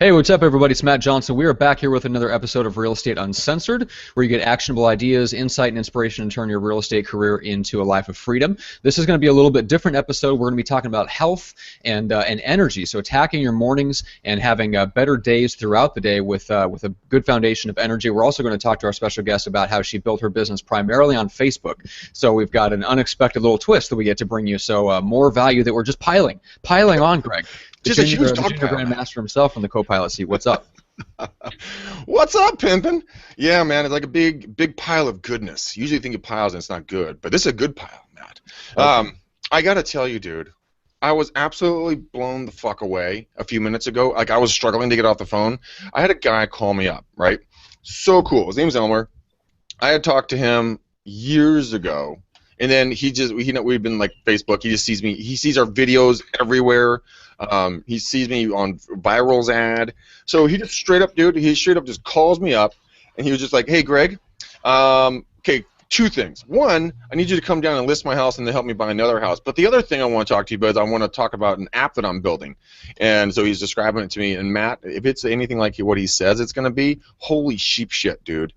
Hey, what's up, everybody? It's Matt Johnson. We are back here with another episode of Real Estate Uncensored, where you get actionable ideas, insight, and inspiration to turn your real estate career into a life of freedom. This is going to be a little bit different episode. We're going to be talking about health and energy, so attacking your mornings and having better days throughout the day with a good foundation of energy. We're also going to talk to our special guest about how she built her business primarily on Facebook. So we've got an unexpected little twist that we get to bring you. So more value that we're just piling on, Greg. Just a huge dog junior grandmaster himself in the co-pilot seat. What's up? What's up, pimpin'? Yeah, man, it's like a big pile of goodness. Usually you think of piles and it's not good, but this is a good pile, Matt. Okay. I gotta tell you, dude, I was absolutely blown the fuck away a few minutes ago. Like, I was struggling to get off the phone. I had a guy call me up, right? So cool. His name's Elmer. I had talked to him years ago, and then we've been like Facebook. He just sees me. He sees our videos everywhere. He sees me on Viral's ad. So he just straight up just calls me up, and he was just like, hey, Greg, okay, two things. One, I need you to come down and list my house and then help me buy another house. But the other thing I want to talk to you about is I want to talk about an app that I'm building. And so he's describing it to me. And Matt, if it's anything like what he says it's going to be, holy sheep shit, dude.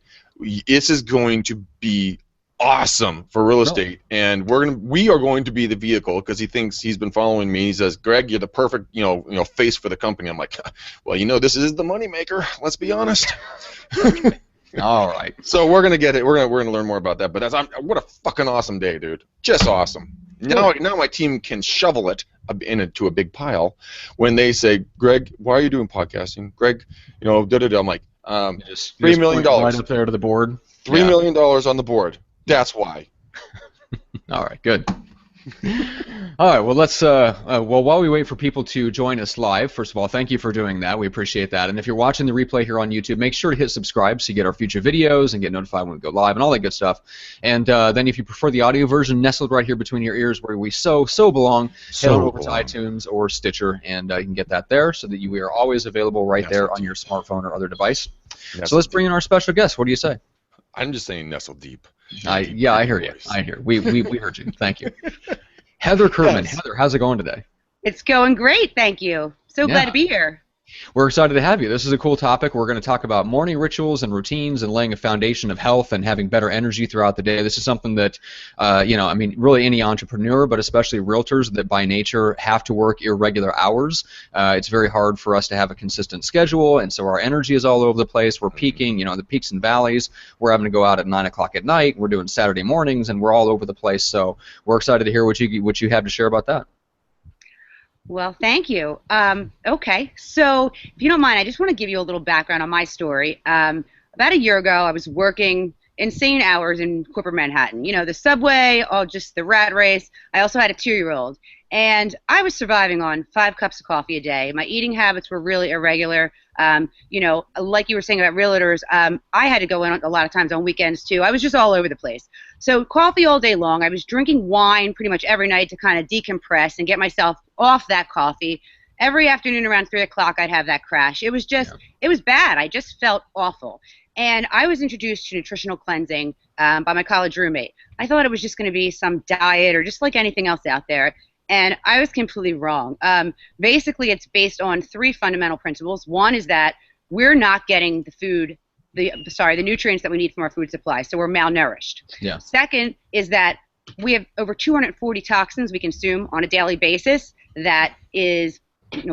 This is going to be awesome for real estate, and we are going to be the vehicle because he thinks he's been following me. He says, Greg, you're the perfect face for the company. I'm like, well, this is the moneymaker. Let's be honest. All right. So we're gonna get it. We're gonna learn more about that. But what a fucking awesome day, dude. Just awesome. Now my team can shovel it into a big pile when they say, Greg, why are you doing podcasting? Greg, I'm like, $3 million right up there to the board. $3 million on the board. That's why. All right, good. All right, well, let's while we wait for people to join us live, first of all, thank you for doing that. We appreciate that. And if you're watching the replay here on YouTube, make sure to hit subscribe so you get our future videos and get notified when we go live and all that good stuff. And then if you prefer the audio version, nestled right here between your ears where we so belong, head on over to iTunes or Stitcher, and you can get that there so that we are always available right there on your smartphone or other device. So let's bring in our special guest. What do you say? I'm just saying nestle deep. I hear you. I hear. We heard you. Thank you. Heather Kertman. Yes. Heather, how's it going today? It's going great, thank you. So glad to be here. We're excited to have you. This is a cool topic. We're going to talk about morning rituals and routines and laying a foundation of health and having better energy throughout the day. This is something that, really any entrepreneur, but especially realtors that by nature have to work irregular hours. It's very hard for us to have a consistent schedule, and so our energy is all over the place. We're peaking, the peaks and valleys. We're having to go out at 9 o'clock at night. We're doing Saturday mornings, and we're all over the place. So we're excited to hear what you have to share about that. Well, thank you. Okay, so if you don't mind, I just want to give you a little background on my story. About a year ago, I was working insane hours in corporate Manhattan. The subway, just the rat race. I also had a 2-year-old. And I was surviving on 5 cups of coffee a day. My eating habits were really irregular. Like you were saying about realtors, I had to go in a lot of times on weekends too. I was just all over the place. So coffee all day long. I was drinking wine pretty much every night to kind of decompress and get myself off that coffee. Every afternoon around 3 o'clock, I'd have that crash. It was it was bad. I just felt awful. And I was introduced to nutritional cleansing by my college roommate. I thought it was just going to be some diet or just like anything else out there. And I was completely wrong. Basically, it's based on 3 fundamental principles. One is that we're not getting the nutrients that we need from our food supply, so we're malnourished. Yeah. Second is that we have over 240 toxins we consume on a daily basis that is,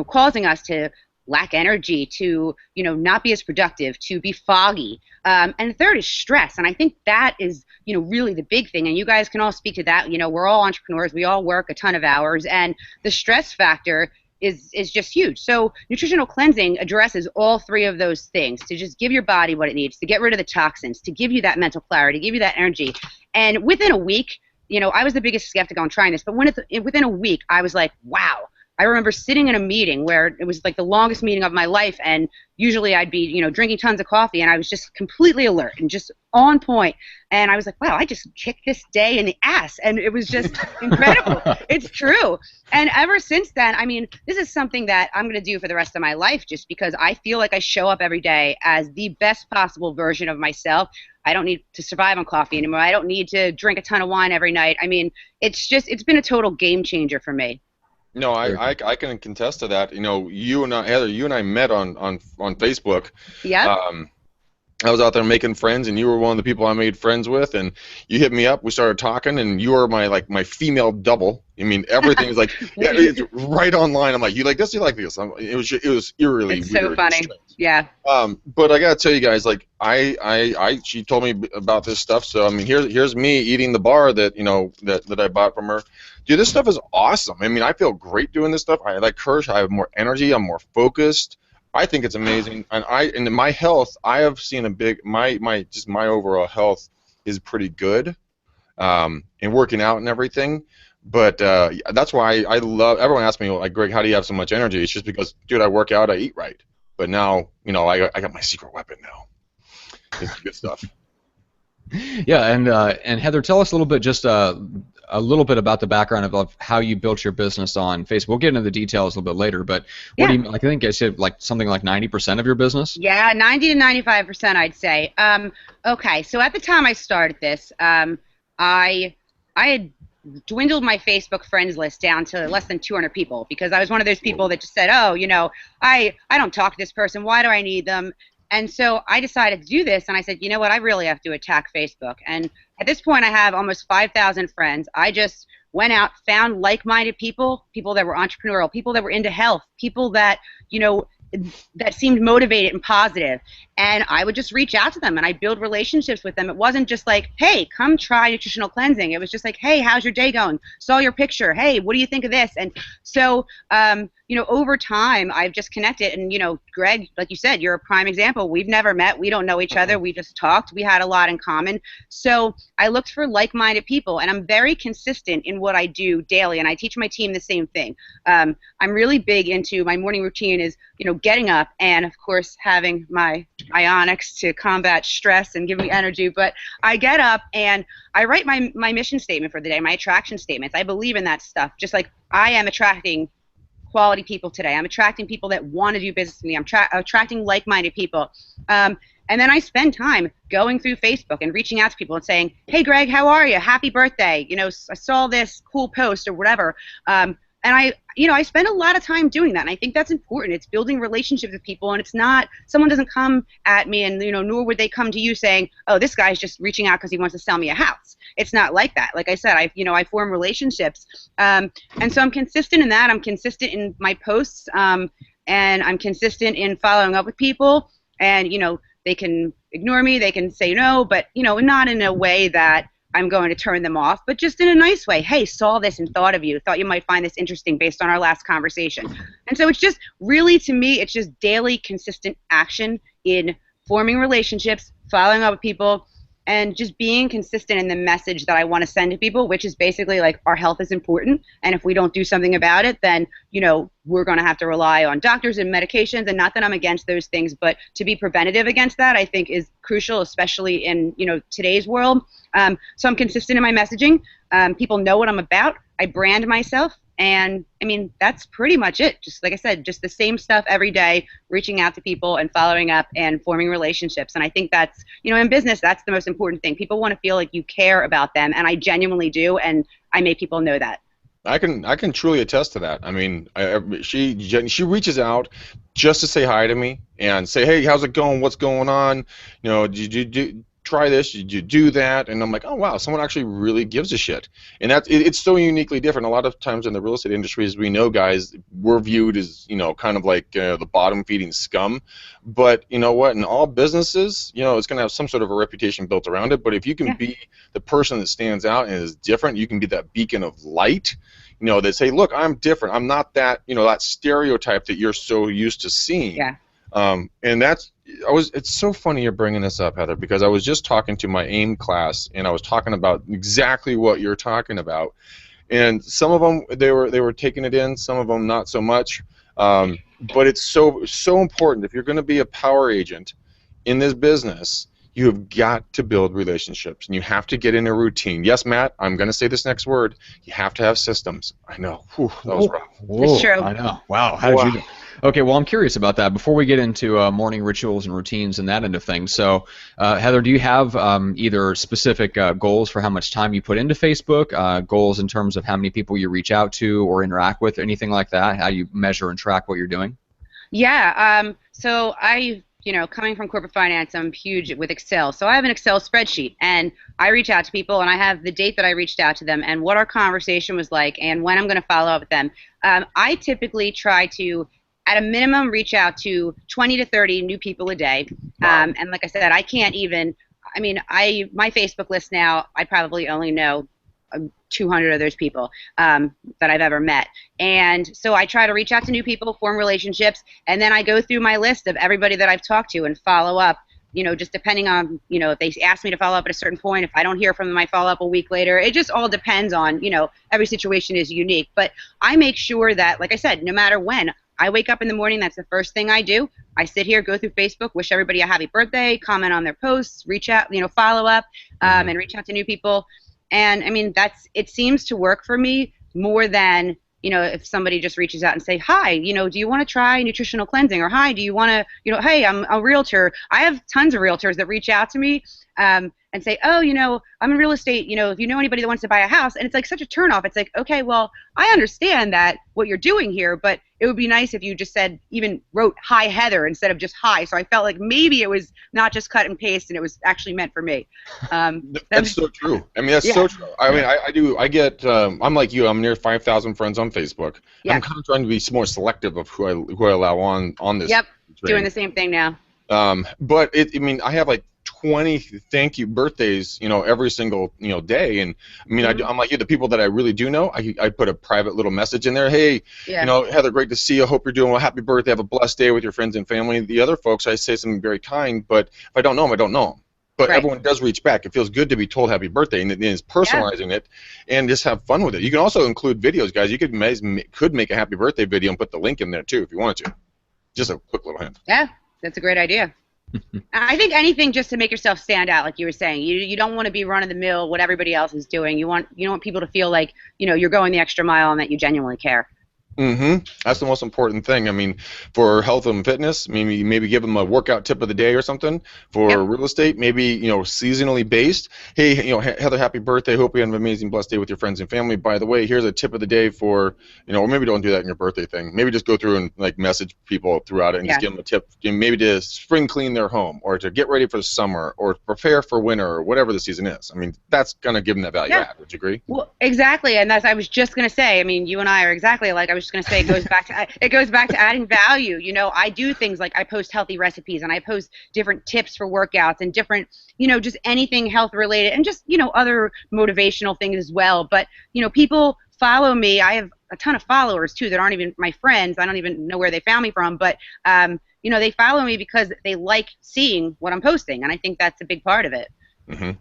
causing us to lack energy, to not be as productive, to be foggy. And the third is stress, and I think that is really the big thing. And you guys can all speak to that. We're all entrepreneurs. We all work a ton of hours, and the stress factor is just huge. So nutritional cleansing addresses all 3 of those things to just give your body what it needs, to get rid of the toxins, to give you that mental clarity, give you that energy. And within a week, I was the biggest skeptic on trying this, but within a week, I was like, wow. I remember sitting in a meeting where it was like the longest meeting of my life, and usually I'd be, drinking tons of coffee, and I was just completely alert and just on point. And I was like, wow, I just kicked this day in the ass, and it was just incredible. It's true. And ever since then, this is something that I'm going to do for the rest of my life just because I feel like I show up every day as the best possible version of myself. I don't need to survive on coffee anymore. I don't need to drink a ton of wine every night. It's been a total game changer for me. No, I can contest to that. You know, you and I, Heather, you and I met on Facebook. Yep. Um, I was out there making friends, and you were one of the people I made friends with, and you hit me up. We started talking, and you were my female double. I mean, everything's like yeah, it's right online. I'm like, you like this, you like this. It was eerily It's weird. so funny. Yeah. But I gotta tell you guys, like she told me about this stuff. So I mean, here's me eating the bar that that I bought from her. Dude, this stuff is awesome. I mean, I feel great doing this stuff. I like Kirsch. I have more energy. I'm more focused. I think it's amazing, and in my health, I have seen a big my overall health is pretty good, and working out and everything. But that's why I love. Everyone asks me like, Greg, how do you have so much energy? It's just because, dude, I work out, I eat right. But now, I got my secret weapon now. It's good stuff. Yeah, and Heather, tell us a little bit, just a little bit about the background of how you built your business on Facebook. We'll get into the details a little bit later, but what do you like? I think I said like something like 90% of your business. Yeah, 90 to 95%, I'd say. Okay, so at the time I started this, I had dwindled my Facebook friends list down to less than 200 people because I was one of those people that just said, oh, I don't talk to this person. Why do I need them? And so I decided to do this, and I said, you know what, I really have to attack Facebook. And at this point, I have almost 5,000 friends. I just went out, found like-minded people, people that were entrepreneurial, people that were into health, people that, that seemed motivated and positive, and I would just reach out to them and I build relationships with them. It wasn't just like, hey, come try nutritional cleansing. It was just like, hey, how's your day going? Saw your picture. Hey, what do you think of this? And so, over time, I've just connected. And, Greg, like you said, you're a prime example. We've never met. We don't know each other. We just talked. We had a lot in common. So I looked for like-minded people, and I'm very consistent in what I do daily, and I teach my team the same thing. I'm really big into my morning routine is, getting up and, of course, having my ionics to combat stress and give me energy. But I get up and I write my mission statement for the day, my attraction statements. I believe in that stuff, just like I am attracting quality people today. I'm attracting people that want to do business with me. I'm attracting like-minded people. And then I spend time going through Facebook and reaching out to people and saying, hey, Greg, how are you? Happy birthday. I saw this cool post or whatever. And I spend a lot of time doing that, and I think that's important. It's building relationships with people, and it's not, someone doesn't come at me and, nor would they come to you saying, oh, this guy's just reaching out because he wants to sell me a house. It's not like that. Like I said, I form relationships. And so I'm consistent in that. I'm consistent in my posts, and I'm consistent in following up with people. And, they can ignore me, they can say no, but, not in a way that I'm going to turn them off, but just in a nice way. Hey, saw this and thought of you. Thought you might find this interesting based on our last conversation. And so it's just really, to me, it's just daily consistent action in forming relationships, following up with people, and just being consistent in the message that I want to send to people, which is basically like our health is important. And if we don't do something about it, then, we're going to have to rely on doctors and medications. And not that I'm against those things, but to be preventative against that, I think is crucial, especially in, today's world. So I'm consistent in my messaging. People know what I'm about. I brand myself. And, that's pretty much it. Just like I said, just the same stuff every day, reaching out to people and following up and forming relationships. And I think that's, in business, that's the most important thing. People want to feel like you care about them, and I genuinely do, and I make people know that. I can truly attest to that. She reaches out just to say hi to me and say, hey, how's it going? What's going on? Did you try this? Did you do that? And I'm like, oh wow, someone actually really gives a shit. And it's so uniquely different. A lot of times in the real estate industry, as we know, guys, we're viewed as kind of like the bottom feeding scum. But you know what? In all businesses, it's going to have some sort of a reputation built around it. But if you can be the person that stands out and is different, you can be that beacon of light. That say, look, I'm different. I'm not that that stereotype that you're so used to seeing. Yeah. And it's so funny you're bringing this up, Heather, because I was just talking to my AIM class, and I was talking about exactly what you're talking about. And some of them, they were taking it in, some of them not so much. But it's so important. If you're going to be a power agent in this business, You have got to build relationships, and you have to get in a routine. Yes, Matt, I'm going to say this next word. You have to have systems. I know. Whew, that was rough. It's true. I know. Wow. How did you do? Okay, well, I'm curious about that. Before we get into morning rituals and routines and that end of things, so Heather, do you have either specific goals for how much time you put into Facebook, goals in terms of how many people you reach out to or interact with, anything like that, how you measure and track what you're doing? Yeah. So coming from corporate finance, I'm huge with Excel. So I have an Excel spreadsheet, and I reach out to people, and I have the date that I reached out to them and what our conversation was like and when I'm going to follow up with them. I typically try to, at a minimum, reach out to 20 to 30 new people a day. And like I said, I can't even, my Facebook list now, I probably only know 200 of those people that I've ever met. And so I try to reach out to new people, form relationships, and then I go through my list of everybody that I've talked to and follow up, just depending on, if they ask me to follow up at a certain point. If I don't hear from them, I follow up a week later. It just all depends on, every situation is unique. But I make sure that, like I said, no matter when, I wake up in the morning, that's the first thing I do. I sit here, go through Facebook, wish everybody a happy birthday, comment on their posts, reach out, follow up, and reach out to new people. And it seems to work for me more than, if somebody just reaches out and say, hi, do you want to try nutritional cleansing? Or hi, do you want to, hey, I'm a realtor. I have tons of realtors that reach out to me and say, oh, I'm in real estate, if you know anybody that wants to buy a house. And it's like such a turnoff. It's like, okay, well, I understand that what you're doing here, but it would be nice if you just even wrote hi Heather instead of just hi. So I felt like maybe it was not just cut and paste and it was actually meant for me. That's so true. That's so true. I'm like you, I'm near 5,000 friends on Facebook. Yeah. I'm kind of trying to be more selective of who I allow on this. Yep, doing the same thing now. But I have like 20 thank you birthdays, every single, day. And I'm like you, the people that I really do know, I put a private little message in there. Hey, Heather, great to see you. Hope you're doing well. Happy birthday. Have a blessed day with your friends and family. The other folks, I say something very kind, but if I don't know them, I don't know them. But everyone does reach back. It feels good to be told happy birthday, and it's personalizing it, and just have fun with it. You can also include videos, guys. You could make a happy birthday video and put the link in there too if you wanted to. Just a quick little hint. Yeah, that's a great idea. I think anything just to make yourself stand out, like you were saying. You don't want to be run of the mill what everybody else is doing. You want people to feel like you're going the extra mile and that you genuinely care. That's the most important thing. For health and fitness, maybe give them a workout tip of the day or something. For real estate, maybe seasonally based. Hey, Heather, happy birthday. Hope you have an amazing, blessed day with your friends and family. By the way, here's a tip of the day for or maybe don't do that in your birthday thing. Maybe just go through and message people throughout it and just give them a tip. Maybe to spring clean their home or to get ready for the summer or prepare for winter or whatever the season is. That's gonna give them that value add. Would you agree? Well, exactly, and I was just gonna say. You and I are exactly alike. I was going to say it goes back to adding value. I do things like I post healthy recipes and I post different tips for workouts and different, just anything health related and just, other motivational things as well. But, people follow me. I have a ton of followers too that aren't even my friends. I don't even know where they found me from, but, they follow me because they like seeing what I'm posting. And I think that's a big part of it.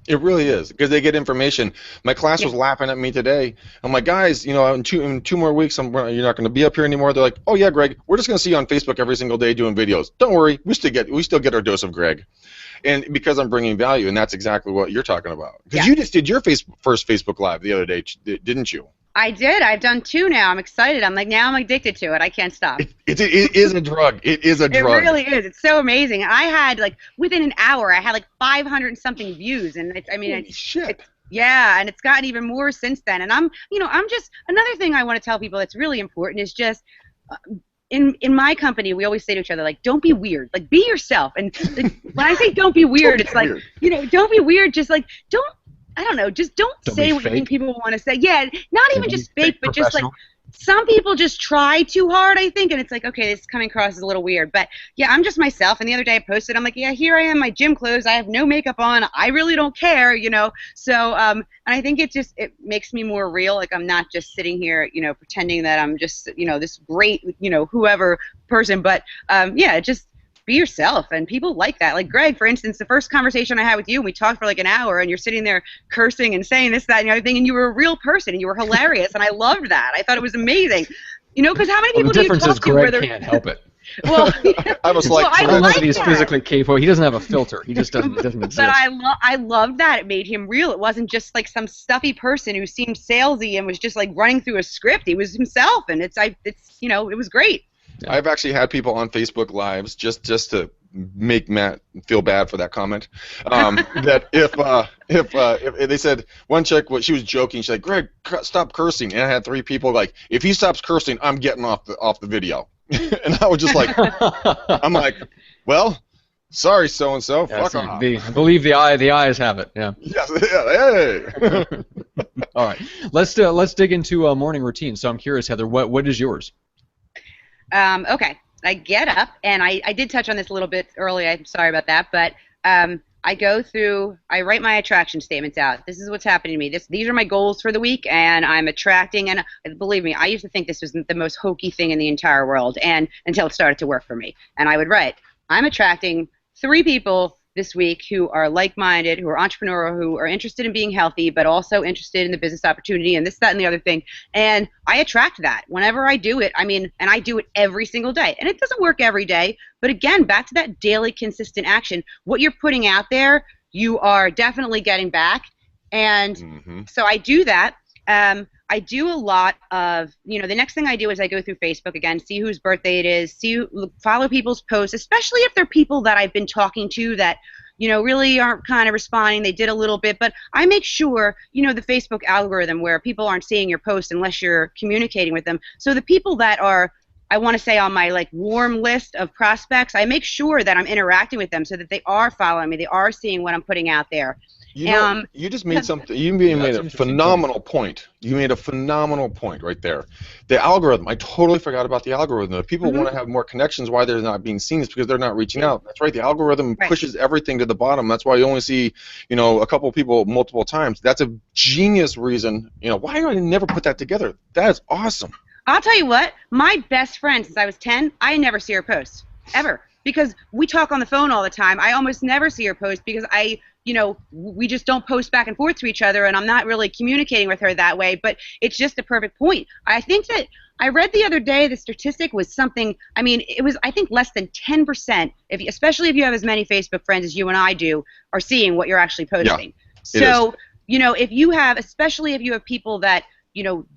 It really is, because they get information. My class was laughing at me today. I'm like, guys, in two more weeks, you're not going to be up here anymore. They're like, oh yeah, Greg, we're just going to see you on Facebook every single day doing videos. Don't worry, we still get our dose of Greg, and because I'm bringing value, and that's exactly what you're talking about. Because you just did your first Facebook Live the other day, didn't you? I did. I've done 2 now. I'm excited. I'm addicted to it. I can't stop. It is a drug. It is a drug. It really is. It's so amazing. I had within an hour, I had 500 and something views, and shit. And it's gotten even more since then. And I'm just another thing I want to tell people that's really important is just. In my company, we always say to each other, don't be weird, be yourself. And when I say don't be weird, it's don't be weird. Just don't. I don't know, just don't say what you think people want to say. Yeah, not even just fake, but just some people just try too hard, I think, and it's okay, this is coming across as a little weird. But yeah, I'm just myself, and the other day I posted, I'm like, yeah, here I am, my gym clothes, I have no makeup on, I really don't care, So, and I think it makes me more real, I'm not just sitting here, pretending that I'm just, this great, whoever person, but yeah, just be yourself, and people like that. Like Greg, for instance, the first conversation I had with you, we talked for an hour, and you're sitting there cursing and saying this, that, and the other thing, and you were a real person, and you were hilarious, and I loved that. I thought it was amazing. Because how many people do you talk to? The difference is Greg can't help it. Well, I was like, I I don't know like that he's that. physically capable. He doesn't have a filter. He just doesn't exist. But I love that it made him real. It wasn't just like some stuffy person who seemed salesy and was just like running through a script. He was himself, and it's it was great. Yeah. I've actually had people on Facebook Lives just to make Matt feel bad for that comment. That if they said one chick, she was joking. She's like, "Greg, stop cursing," and I had 3 people like, "If he stops cursing, I'm getting off the video." And I was just like, I'm like, well, sorry, so and so, fuck off. I believe the eyes have it. Yeah. Yes, yeah, hey. All right. Let's dig into morning routine. So I'm curious, Heather, what is yours? Okay, I get up, and I did touch on this a little bit earlier. I'm sorry about that, but I write my attraction statements out. This is what's happening to me. These are my goals for the week, and I'm attracting. And believe me, I used to think this was the most hokey thing in the entire world, and until it started to work for me. And I would write, I'm attracting 3 people this week who are like-minded, who are entrepreneurial, who are interested in being healthy, but also interested in the business opportunity and this, that, and the other thing. And I attract that whenever I do it. And I do it every single day. And it doesn't work every day, but again, back to that daily consistent action. What you're putting out there, you are definitely getting back. And so I do that. I do a lot of, the next thing I do is I go through Facebook again, see whose birthday it is, follow people's posts, especially if they're people that I've been talking to that, really aren't kind of responding. They did a little bit, but I make sure, the Facebook algorithm where people aren't seeing your post unless you're communicating with them. So the people that are, I want to say, on my warm list of prospects, I make sure that I'm interacting with them so that they are following me, they are seeing what I'm putting out there. You just made something. You made a phenomenal point. You made a phenomenal point right there. The algorithm. I totally forgot about the algorithm. If people want to have more connections, why they're not being seen is because they're not reaching out. That's right. The algorithm pushes everything to the bottom. That's why you only see, a couple of people multiple times. That's a genius reason. Why do I never put that together? That is awesome. I'll tell you what. My best friend since I was 10, I never see her post ever because we talk on the phone all the time. I almost never see her post because we just don't post back and forth to each other, and I'm not really communicating with her that way, but it's just a perfect point. I think that I read the other day the statistic was something, it was, I think, less than 10%, especially if you have as many Facebook friends as you and I do, are seeing what you're actually posting. Yeah, so, if you have, especially if you have people that,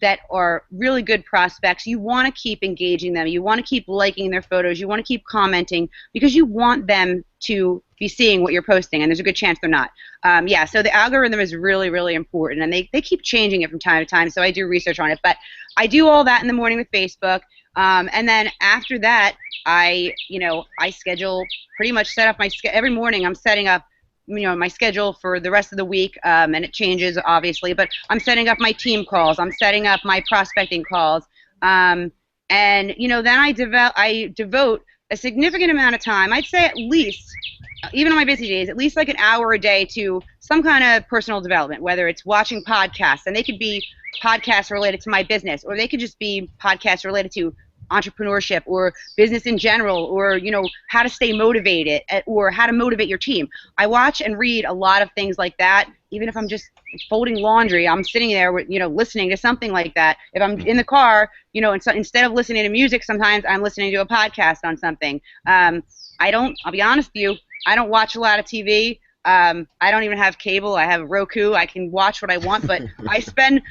that are really good prospects, you want to keep engaging them. You want to keep liking their photos. You want to keep commenting because you want them to be seeing what you're posting, and there's a good chance they're not. So the algorithm is really, really important, and they keep changing it from time to time, so I do research on it. But I do all that in the morning with Facebook, and then after that, I schedule, pretty much set up my schedule. Every morning I'm setting up my schedule for the rest of the week, and it changes obviously, but I'm setting up my team calls, I'm setting up my prospecting calls, and then I devote a significant amount of time, I'd say at least, even on my busy days, at least like an hour a day to some kind of personal development, whether it's watching podcasts, and they could be podcasts related to my business, or they could just be podcasts related to entrepreneurship or business in general, or how to stay motivated, or how to motivate your team. I watch and read a lot of things like that. Even if I'm just folding laundry, I'm sitting there listening to something like that. If I'm in the car, and so instead of listening to music, sometimes I'm listening to a podcast on something. I'll be honest with you, I don't watch a lot of TV. I don't even have cable. I have Roku. I can watch what I want, but I spend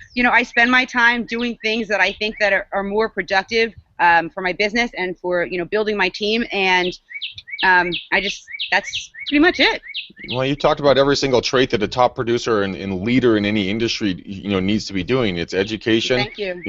my time doing things that I think that are more productive for my business and for building my team, and that's pretty much it. Well, you talked about every single trait that a top producer and leader in any industry needs to be doing. It's education. Thank you.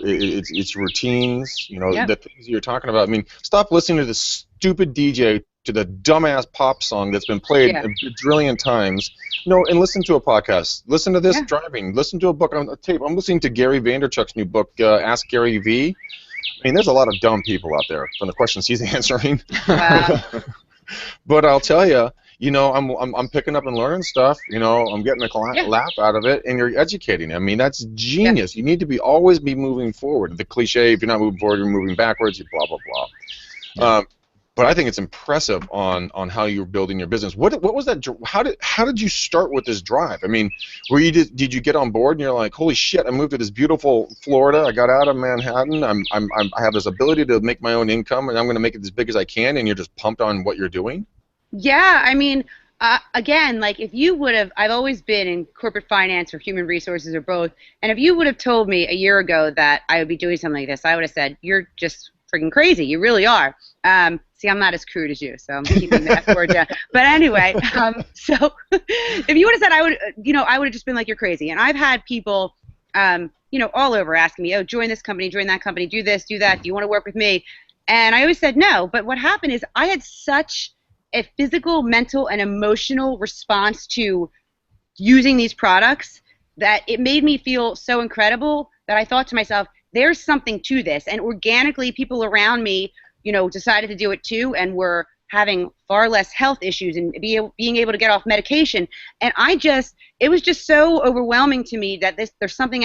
It's routines. The things you're talking about. Stop listening to the stupid DJ, to the dumbass pop song that's been played a bajillion times. And listen to a podcast. Listen to this driving. Listen to a book on a tape. I'm listening to Gary Vaynerchuk's new book, Ask Gary V. There's a lot of dumb people out there from the questions he's answering. Wow. But I'll tell you, I'm picking up and learning stuff. I'm getting a laugh out of it, and you're educating. That's genius. You need to always be moving forward. The cliche: if you're not moving forward, you're moving backwards. Blah blah blah. but I think it's impressive on how you're building your business. What was that? How did you start with this drive? I mean, did you get on board and you're like, holy shit, I moved to this beautiful Florida. I got out of Manhattan. I have this ability to make my own income, and I'm going to make it as big as I can. And you're just pumped on what you're doing. Yeah, I mean, again, like if you would have, I've always been in corporate finance or human resources or both, and if you would have told me a year ago that I would be doing something like this, I would have said, you're just freaking crazy. You really are. See, I'm not as crude as you, so I'm keeping that for you. But anyway, so if you would have said, I would have just been like, you're crazy. And I've had people, all over asking me, oh, join this company, join that company, do this, do that. Do you want to work with me? And I always said no. But what happened is I had such a physical, mental, and emotional response to using these products that it made me feel so incredible that I thought to myself, there's something to this. And organically, people around me, decided to do it too, and were having far less health issues and being able to get off medication. And it was just so overwhelming to me that there's something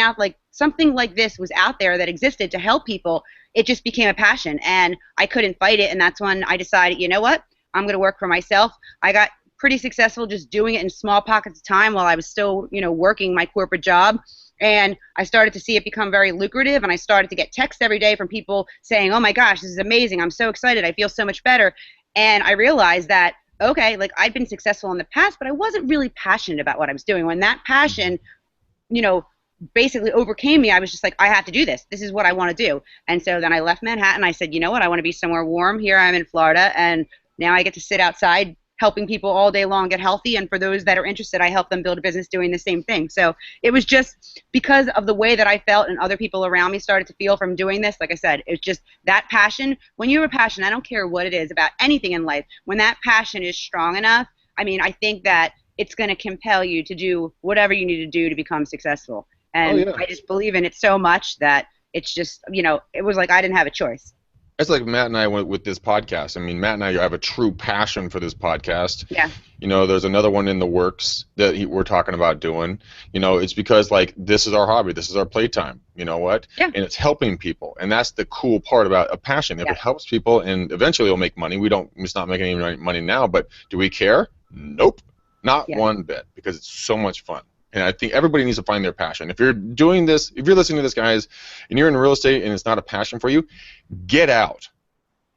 like this was out there that existed to help people. It just became a passion, and I couldn't fight it. And that's when I decided, you know what? I'm going to work for myself. I got pretty successful just doing it in small pockets of time while I was still, working my corporate job. And I started to see it become very lucrative, and I started to get texts every day from people saying, oh my gosh, this is amazing. I'm so excited. I feel so much better. And I realized that, okay, like I'd been successful in the past, but I wasn't really passionate about what I was doing. When that passion, basically overcame me, I was just like, I have to do this. This is what I want to do. And so then I left Manhattan. I said, you know what? I want to be somewhere warm. Here I am in Florida, and now I get to sit outside helping people all day long get healthy, and for those that are interested, I help them build a business doing the same thing. So it was just because of the way that I felt and other people around me started to feel from doing this. Like I said, it's just that passion. When you have a passion, I don't care what it is about anything in life, when that passion is strong enough, I mean, I think that it's going to compel you to do whatever you need to do to become successful. And I just believe in it so much that it's just, it was like I didn't have a choice. It's like Matt and I went with this podcast. I mean, Matt and I have a true passion for this podcast. Yeah. There's another one in the works that we're talking about doing. It's because, like, this is our hobby. This is our playtime. You know what? Yeah. And it's helping people. And that's the cool part about a passion. If it helps people and eventually it'll make money, it's not making any money now, but do we care? Nope. Not one bit, because it's so much fun. And I think everybody needs to find their passion. If you're doing this, if you're listening to this, guys, and you're in real estate and it's not a passion for you, get out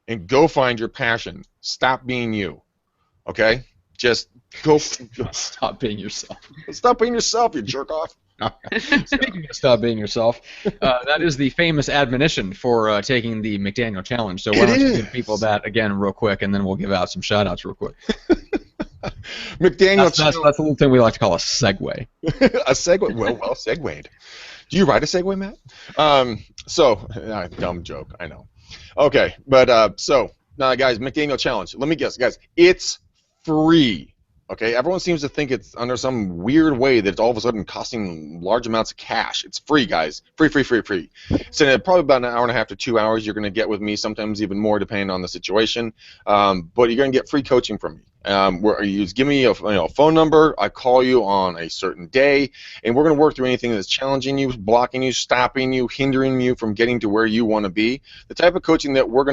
and go find your passion. Stop being you, okay? Just go. Stop being yourself. Stop being yourself, you jerk off. Speaking of stop being yourself, that is the famous admonition for taking the McDaniel challenge. So why don't you give people that again real quick, and then we'll give out some shout-outs real quick. McDaniel. That's a little thing we like to call a segue. A segue. Well segued. Do you ride a Segway, Matt? Dumb joke, I know. Okay, but so now, guys, McDaniel challenge. Let me guess, guys, it's free. Okay, everyone seems to think it's under some weird way that it's all of a sudden costing large amounts of cash. It's free, guys. Free. So probably about an hour and a half to 2 hours you're going to get with me, sometimes even more depending on the situation. But you're going to get free coaching from me. Where you give me a phone number, I call you on a certain day, and we're going to work through anything that's challenging you, blocking you, stopping you, hindering you from getting to where you want to be. The type of coaching that you're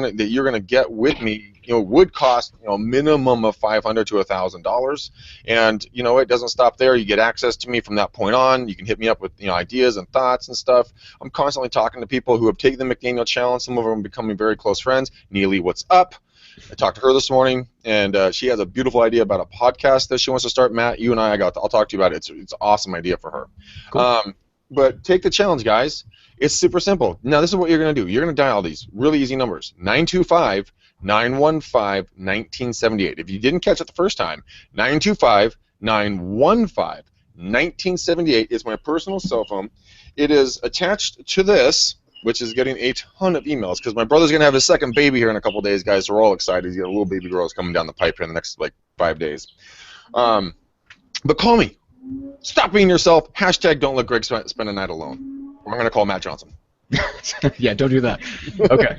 going to get with me, would cost a minimum of $500 to $1,000, and it doesn't stop there. You get access to me from that point on. You can hit me up with ideas and thoughts and stuff. I'm constantly talking to people who have taken the McDaniel challenge. Some of them are becoming very close friends. Neely, what's up? I talked to her this morning, and she has a beautiful idea about a podcast that she wants to start. Matt, you and I'll talk to you about it. It's an awesome idea for her. Cool. But take the challenge, guys. It's super simple. Now, this is what you're going to do. You're going to dial these really easy numbers: 925-915-1978. If you didn't catch it the first time, 925-915-1978 is my personal cell phone. It is attached to this, which is getting a ton of emails, because my brother's going to have his second baby here in a couple days, guys, so we're all excited. He's got a little baby girl coming down the pipe here in the next, 5 days. But call me. Stop being yourself. Hashtag don't let Greg spend a night alone. I'm going to call Matt Johnson. Yeah, don't do that. Okay.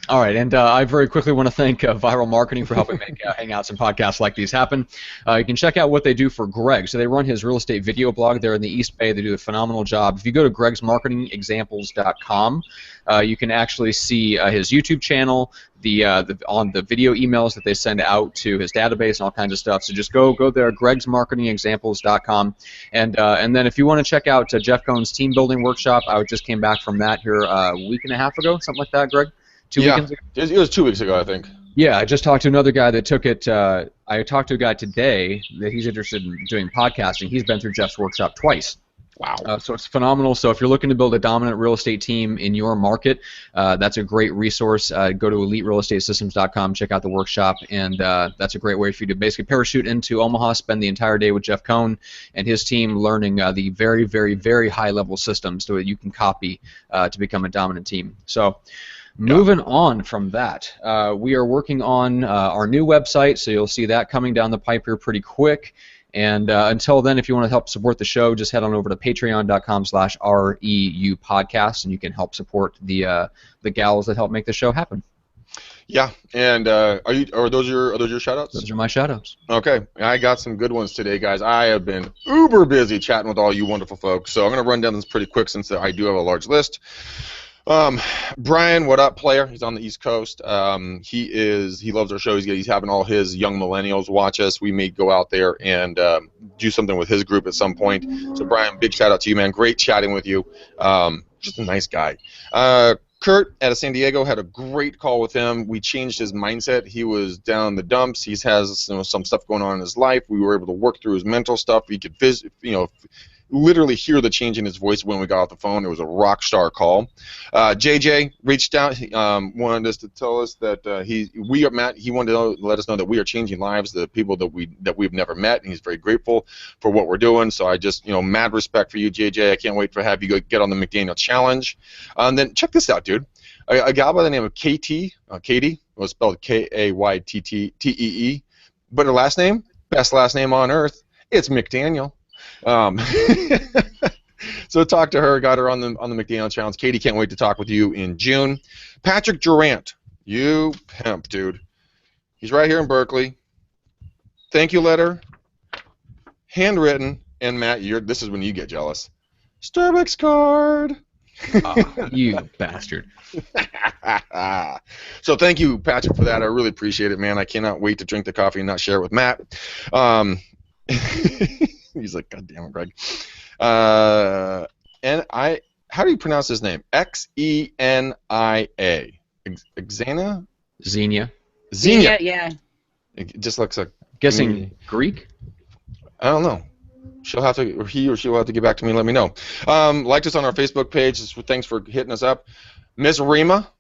All right, and I very quickly want to thank Viral Marketing for helping make Hangouts and podcasts like these happen. You can check out what they do for Greg. So they run his real estate video blog there in the East Bay. They do a phenomenal job. If you go to gregsmarketingexamples.com, you can actually see his YouTube channel, on the video emails that they send out to his database and all kinds of stuff. So just go there, gregsmarketingexamples.com, and then if you want to check out Jeff Cohn's team building workshop, I just came back from that here a week and a half ago, something like that, Greg. 2 weekends ago? It was 2 weeks ago, I think. Yeah, I just talked to another guy that took it. I talked to a guy today that he's interested in doing podcasting. He's been through Jeff's workshop twice. Wow. So it's phenomenal. So if you're looking to build a dominant real estate team in your market, that's a great resource. Go to eliterealestatesystems.com, check out the workshop, and that's a great way for you to basically parachute into Omaha, spend the entire day with Jeff Cohn and his team learning the very, very, very high-level systems so that you can copy to become a dominant team. So moving on from that, we are working on our new website, so you'll see that coming down the pipe here pretty quick. And until then, if you want to help support the show, just head on over to patreon.com/REU podcast, and you can help support the gals that help make the show happen. Yeah, and are those your shout-outs? Those are my shout-outs. Okay, I got some good ones today, guys. I have been uber busy chatting with all you wonderful folks, so I'm going to run down this pretty quick since I do have a large list. Brian, what up, player? He's on the East Coast. He loves our show. He's having all his young millennials watch us. We may go out there and do something with his group at some point. So, Brian, big shout out to you, man. Great chatting with you. Just a nice guy. Kurt out of San Diego, had a great call with him. We changed his mindset. He was down in the dumps. He has some stuff going on in his life. We were able to work through his mental stuff. We could literally hear the change in his voice when we got off the phone. It was a rock star call. JJ reached out, wanted us to tell us that he wanted to let us know that we are changing lives, the people that we've never met, and he's very grateful for what we're doing. So I just, mad respect for you, JJ. I can't wait to have you get on the McDaniel challenge. And then check this out, dude. A gal by the name of Katie, was spelled Kayttee, but her last name, best last name on earth, it's McDaniel. So talked to her, got her on the McDaniel challenge. Katie, can't wait to talk with you in June. Patrick Durant, you pimp, dude. He's right here in Berkeley. Thank you letter, handwritten, and Matt, this is when you get jealous. Starbucks card. You bastard. So thank you, Patrick, for that. I really appreciate it, man. I cannot wait to drink the coffee and not share it with Matt. He's like, God damn it, Greg. How do you pronounce his name? Xenia. Xenia? Xenia. Xenia. Yeah. It just looks like. Guessing Greek? I don't know. She or she will have to get back to me and let me know. Liked us on our Facebook page. Thanks for hitting us up. Miss Rima,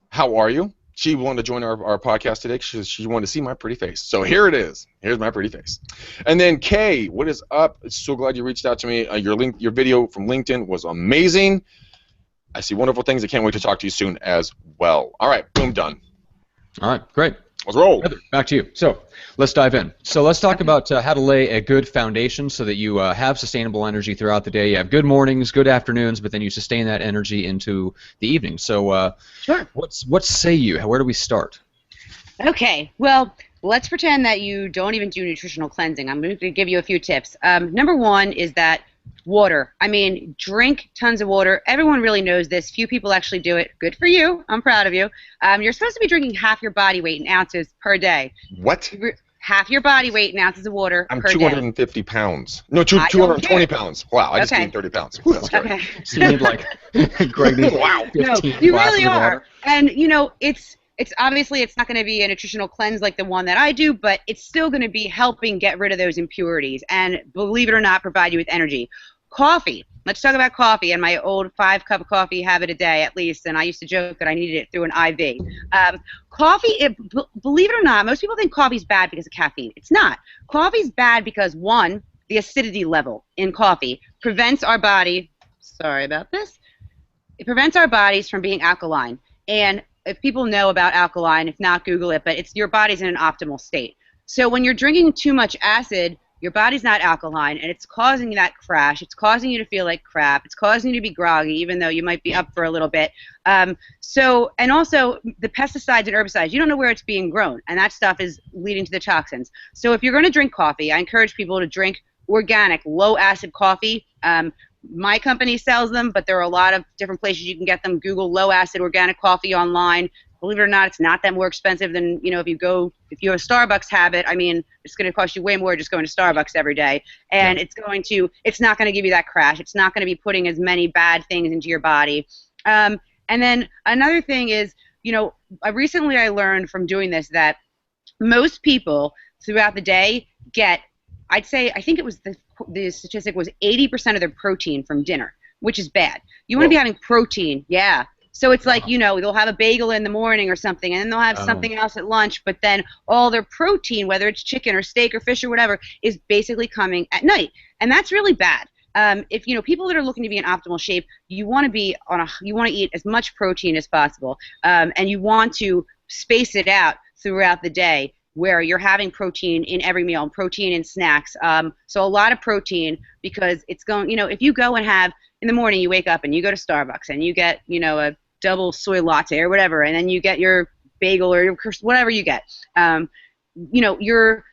how are you? She wanted to join our podcast today because she wanted to see my pretty face. So here it is. Here's my pretty face. And then Kay, what is up? So glad you reached out to me. Your video from LinkedIn was amazing. I see wonderful things. I can't wait to talk to you soon as well. All right, boom, done. All right, great. Let's roll. Heather, back to you. So let's dive in. So let's talk about how to lay a good foundation so that you have sustainable energy throughout the day. You have good mornings, good afternoons, but then you sustain that energy into the evening. So sure. What say you? Where do we start? Okay. Well, let's pretend that you don't even do nutritional cleansing. I'm going to give you a few tips. Number one is that water. I mean, drink tons of water. Everyone really knows this. Few people actually do it. Good for you. I'm proud of you. You're supposed to be drinking half your body weight in ounces per day. What? Half your body weight in ounces of water per day. I'm 250 pounds. No, 220 pounds. Wow, I just gained 30 pounds. Ooh, that's okay. So you need Greg needs wow. 15 No, you really of are. water. And, it's obviously it's not going to be a nutritional cleanse like the one that I do, but it's still going to be helping get rid of those impurities and, believe it or not, provide you with energy. Coffee. Let's talk about coffee and my old 5-cup of coffee habit a day at least, and I used to joke that I needed it through an IV. Coffee, believe it or not, most people think coffee's bad because of caffeine. It's not. Coffee's bad because, one, the acidity level in coffee prevents our body, sorry about this, it prevents our bodies from being alkaline. And if people know about alkaline, if not, Google it, but your body's in an optimal state. So when you're drinking too much acid, your body's not alkaline, and it's causing that crash. It's causing you to feel like crap. It's causing you to be groggy, even though you might be up for a little bit. And also the pesticides and herbicides, you don't know where it's being grown, and that stuff is leading to the toxins. So if you're going to drink coffee, I encourage people to drink organic, low-acid coffee. My company sells them, but there are a lot of different places you can get them. Google low-acid organic coffee online. Believe it or not, it's not that more expensive than, if you have a Starbucks habit. I mean, it's going to cost you way more just going to Starbucks every day, and it's not going to give you that crash. It's not going to be putting as many bad things into your body. And then another thing is, recently I learned from doing this that most people throughout the day get, I think it was the statistic was 80% of their protein from dinner, which is bad. You want to be having protein, yeah. So it's like, they'll have a bagel in the morning or something, and then they'll have something else at lunch, but then all their protein, whether it's chicken or steak or fish or whatever, is basically coming at night. And that's really bad. If people that are looking to be in optimal shape, you want to eat as much protein as possible, and you want to space it out throughout the day where you're having protein in every meal, protein in snacks. So a lot of protein, because it's going, if you go and have, in the morning you wake up and you go to Starbucks and you get, a double soy latte or whatever, and then you get your bagel or whatever you get, you're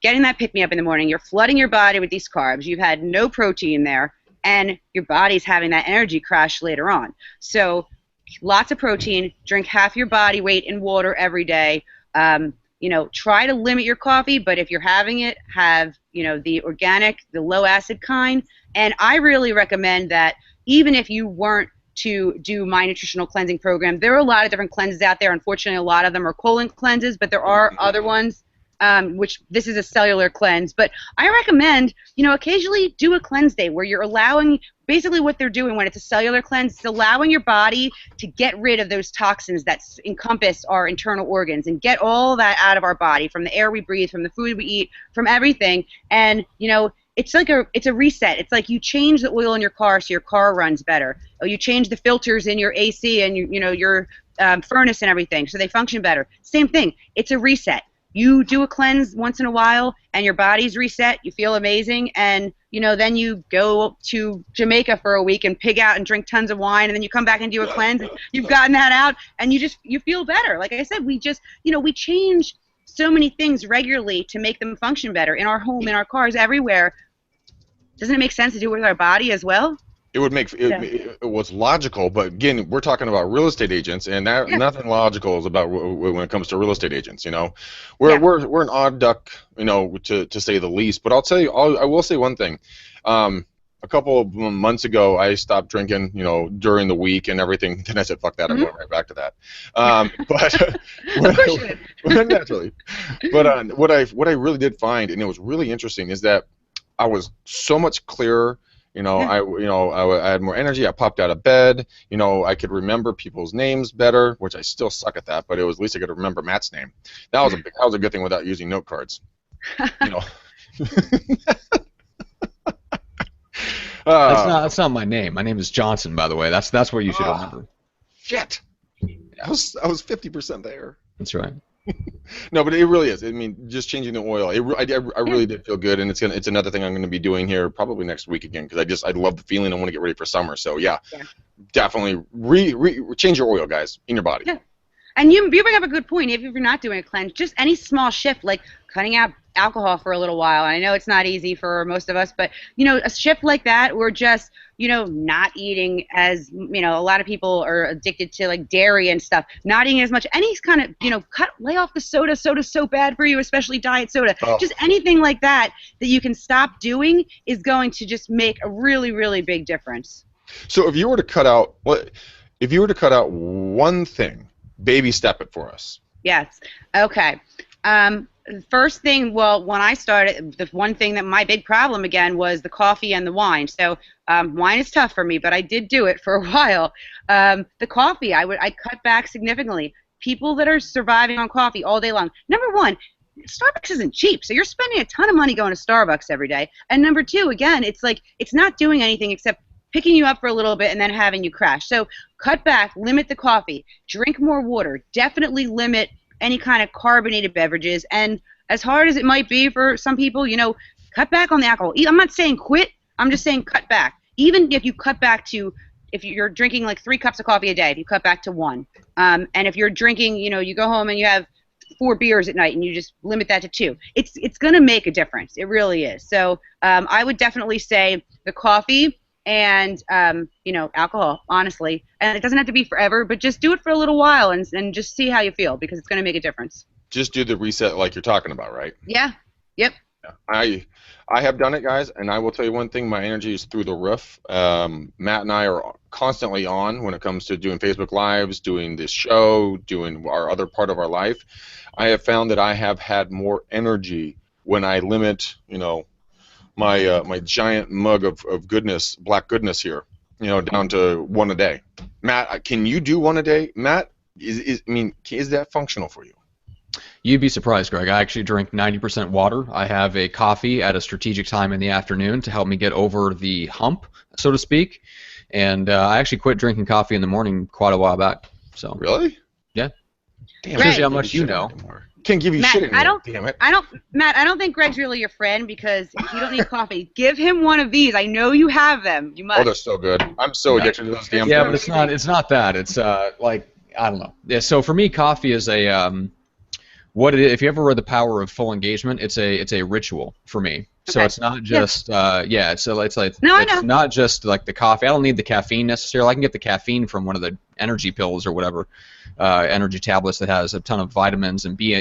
getting that pick-me-up in the morning. You're flooding your body with these carbs. You've had no protein there, and your body's having that energy crash later on. So lots of protein. Drink half your body weight in water every day. Try to limit your coffee, but if you're having it, have, the organic, the low-acid kind. And I really recommend that even if you weren't to do my nutritional cleansing program, there are a lot of different cleanses out there. Unfortunately, a lot of them are colon cleanses, but there are other ones, which this is a cellular cleanse. But I recommend, occasionally do a cleanse day where you're allowing, basically what they're doing when it's a cellular cleanse, it's allowing your body to get rid of those toxins that encompass our internal organs and get all that out of our body, from the air we breathe, from the food we eat, from everything. And, it's a reset. It's like you change the oil in your car so your car runs better. Or you change the filters in your AC and your furnace and everything so they function better. Same thing. It's a reset. You do a cleanse once in a while and your body's reset. You feel amazing, and then you go to Jamaica for a week and pig out and drink tons of wine, and then you come back and do a cleanse. And you've gotten that out, and you feel better. Like I said, we change so many things regularly to make them function better in our home, in our cars, everywhere. Doesn't it make sense to do it with our body as well? It would make it was logical, but again, we're talking about real estate agents, and nothing logical is about when it comes to real estate agents. We're an odd duck, to say the least. But I'll tell you, I will say one thing. A couple of months ago, I stopped drinking, during the week and everything. Then I said, "Fuck that! I'm going right back to that." Naturally. But what I really did find, and it was really interesting, is that I was so much clearer. I had more energy. I popped out of bed. I could remember people's names better, which I still suck at that. But at least I could remember Matt's name. That was a good thing without using note cards. That's not my name. My name is Johnson, by the way. That's where you should remember. Shit. I was 50% there. That's right. No, but it really is. I mean, just changing the oil. I really did feel good, and it's another thing I'm going to be doing here probably next week again, because I love the feeling. I want to get ready for summer. So definitely change your oil, guys, in your body. Yeah. And you bring up a good point. If you're not doing a cleanse, just any small shift, like cutting out alcohol for a little while. I know it's not easy for most of us, but a shift like that, or just not eating as a lot of people are addicted to like dairy and stuff. Not eating as much. Any kind of lay off the soda. Soda's so bad for you, especially diet soda. Oh. Just anything like that you can stop doing is going to just make a really, really big difference. So if you were to cut out one thing, baby step it for us. Yes. Okay. First thing, when I started, the one thing that my big problem again was the coffee and the wine. So wine is tough for me, but I did do it for a while. The coffee, I cut back significantly. People that are surviving on coffee all day long. Number one, Starbucks isn't cheap, so you're spending a ton of money going to Starbucks every day. And number two, again, it's like it's not doing anything except picking you up for a little bit and then having you crash. So cut back, limit the coffee, drink more water, definitely limit any kind of carbonated beverages. And as hard as it might be for some people, cut back on the alcohol. I'm not saying quit. I'm just saying cut back. Even if you cut back to, if you're drinking like 3 cups of coffee a day, if you cut back to 1. And if you're drinking, you go home and you have 4 beers at night and you just limit that to 2. It's going to make a difference. It really is. So I would definitely say the coffee and, alcohol, honestly. And it doesn't have to be forever, but just do it for a little while and just see how you feel, because it's going to make a difference. Just do the reset like you're talking about, right? Yeah. Yep. I have done it, guys, and I will tell you one thing, my energy is through the roof. Matt and I are constantly on when it comes to doing Facebook Lives, doing this show, doing our other part of our life. I have found that I have had more energy when I limit, my giant mug of goodness, black goodness here, down to 1 a day. Matt, can you do 1 a day? Matt, is that functional for you? You'd be surprised, Greg. I actually drink 90% water. I have a coffee at a strategic time in the afternoon to help me get over the hump, so to speak. And I actually quit drinking coffee in the morning quite a while back. So really? Yeah. Damn, shows you how much you know. Can't give you Matt, shit anymore. Damn it. Matt, I don't think Greg's really your friend, because you don't need coffee. Give him one of these. I know you have them. You must. Oh, they're so good. I'm so addicted to those damn Yeah, things. but it's not that. It's like, I don't know. Yeah, so for me, coffee is a what it is. If you ever read The Power of Full Engagement, it's a ritual for me. So it's not just it's not just like the coffee. I don't need the caffeine necessarily. I can get the caffeine from one of the energy pills or whatever, energy tablets that has a ton of vitamins and B